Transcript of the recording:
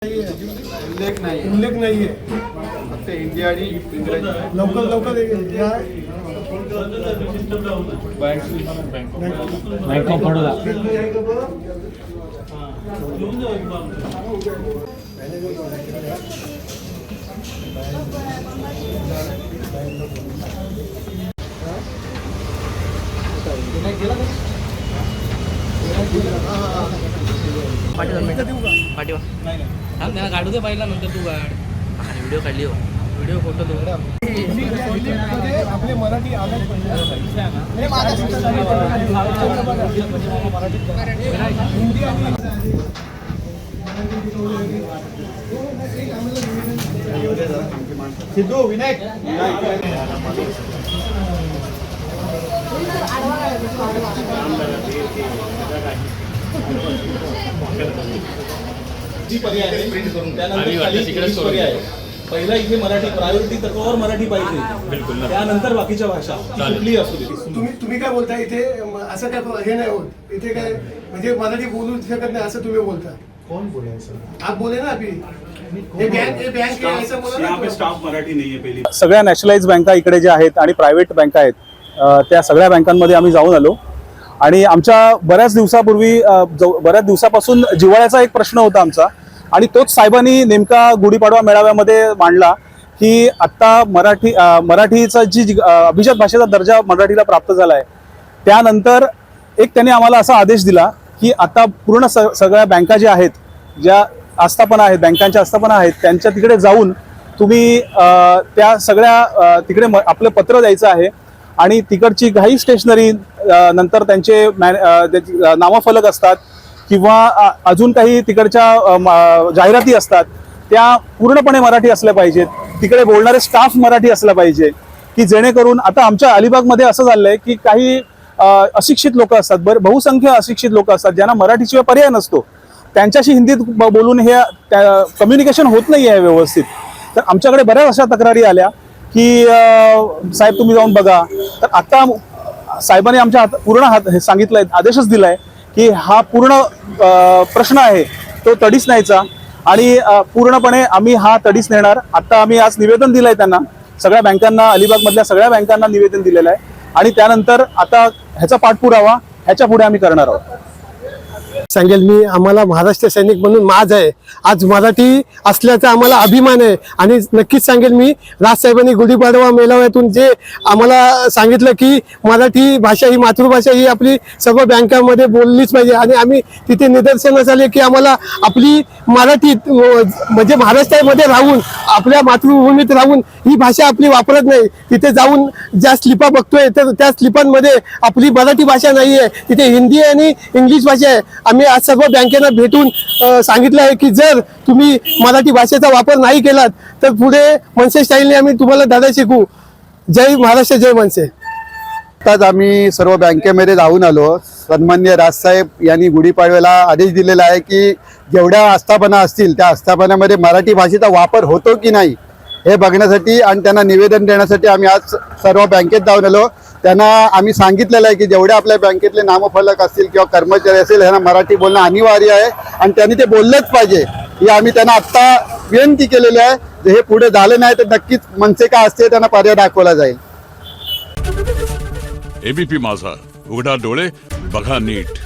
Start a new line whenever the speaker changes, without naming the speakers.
उल्लेख
नाहीये
फक्त हिंदी आणि इंग्रजी
लवकर या
बँक ऑफ बडोदा
पाठीवा थांब त्यांना काढू दे पहिला नंतर तू काढ व्हिडिओ काढली हो व्हिडिओ फोटो दे
आपले मराठी
सिद्धू विनायक
जी पर्याय आहे त्यानंतर खाली इंग्लिश पर्याय आहे. पहिला इथे मराठी प्रायोरिटी तत्वावर मराठी पाहिजे त्यानंतर बाकीच्या भाषा कुठलीही असू दे.
तुम्ही काय बोलता इथे असं काय हे नाही होत इथे काय म्हणजे मराठी बोलू शकत नाही असं तुम्ही बोलता.
कौन बोले सर
आप बोले ना अभी ये बैंक है ऐसा बोला
यहाँ पे
ना.
स्टाफ मराठी नहीं है पहली.
सगळ्या नॅशनलाइज बँका इकडे ज्या आहेत आणि प्रायव्हेट बँका आहेत त्या सगळ्या बँकांमध्ये आम्ही जाऊन आलो आणि आमच्या बऱ्याच दिवसापासून जिव्हाळ्याचा एक प्रश्न होता आमचा आणि तोच साहेबांनी नेमका गुढीपाडवा मेळाव्यामध्ये मांडला की आत्ता मराठीचा जी अभिजात भाषेचा दर्जा मराठीला प्राप्त झाला आहे त्यानंतर एक त्यांनी आम्हाला असा आदेश दिला की आता पूर्ण सगळ्या बँका ज्या आहेत ज्या आस्थापना आहेत बँकांच्या आस्थापना आहेत त्यांच्या तिकडे जाऊन तुम्ही त्या सगळ्या तिकडे आपलं पत्र द्यायचं आहे आणि तिकडची काही स्टेशनरी नंतर त्यांचे नामफलक असतात किंवा अजून काही तिकडच्या जाहिराती असतात त्या पूर्णपणे मराठी असल्या पाहिजेत. तिकडे बोलणारे स्टाफ मराठी असला पाहिजे की जेणेकरून आता आमच्या अलिबागमध्ये असं झालंय की काही अशिक्षित लोक असतात बहुसंख्य अशिक्षित लोक असतात ज्यांना मराठीशिवाय पर्याय नसतो त्यांच्याशी हिंदीत बोलून हे कम्युनिकेशन होत नाही आहे व्यवस्थित. तर आमच्याकडे बऱ्याच अशा तक्रारी आल्या की साहेब तुम्ही जाऊन बघा. तर आता साहेबांनी आमच्या पूर्ण सांगितलंय आदेशच दिलाय की हा पूर्ण प्रश्न आहे तो तडीस न्यायचा आणि पूर्णपणे आम्ही हा तडीस नेणार. आता आम्ही आज निवेदन दिलंय त्यांना सगळ्या बँकांना अलिबागमधल्या सगळ्या बँकांना निवेदन दिलेलं आहे आणि त्यानंतर आता ह्याचा पाठपुरावा ह्याच्या पुढे आम्ही करणार आहोत.
सांगेल मी आम्हाला महाराष्ट्र सैनिक म्हणून माझ आहे आज मराठी असल्याचा आम्हाला अभिमान आहे आणि नक्कीच सांगेल मी राजसाहेबांनी गुढीपाडवा मेळाव्यातून जे आम्हाला सांगितलं की मराठी भाषा ही मातृभाषा ही आपली सर्व बँकांमध्ये बोललीच पाहिजे आणि आम्ही तिथे निदर्शनास आले की आम्हाला आपली मराठी म्हणजे महाराष्ट्रामध्ये राहून आपल्या मातृभूमीत राहून ही भाषा आपली वापरत नाही. तिथे जाऊन ज्या स्लिपा बघतोय तर त्या स्लिपांमध्ये आपली मराठी भाषा नाही आहे तिथे हिंदी आणि इंग्लिश भाषा आहे. आम्ही आज सर्व बँकेना भेटून सांगितलं आहे की जर तुम्ही मराठी भाषेचा वापर नाही केलात तर पुढे मनसे स्टाईलने आम्ही तुम्हाला धडा शिकू. जय महाराष्ट्र जय मनसे.
आताच आम्ही सर्व बँकेमध्ये जाऊन आलो. सन्माननीय राजसाहेब यांनी गुढीपाडव्याला आदेश दिलेला आहे की जेवढ्या आस्थापना असतील त्या आस्थापनामध्ये मराठी भाषेचा वापर होतो की नाही हे बघण्यासाठी आणि त्यांना निवेदन देण्यासाठी आम्ही आज सर्व बँकेत जाऊन आलो. त्यांना आम्ही सांगितलेलं आहे की जेवढे आपल्या बँकेतले नामफलक असतील किंवा कर्मचारी असतील ह्यांना मराठी बोलणं अनिवार्य आहे आणि त्यांनी ते बोललंच पाहिजे ही आम्ही त्यांना आत्ता विनंती केलेली आहे. जर हे पुढे झालं नाही तर नक्कीच मनसे का असते त्यांना पर्याय दाखवला जाईल.
एबीपी माझा उघडा डोळे बघा नीट.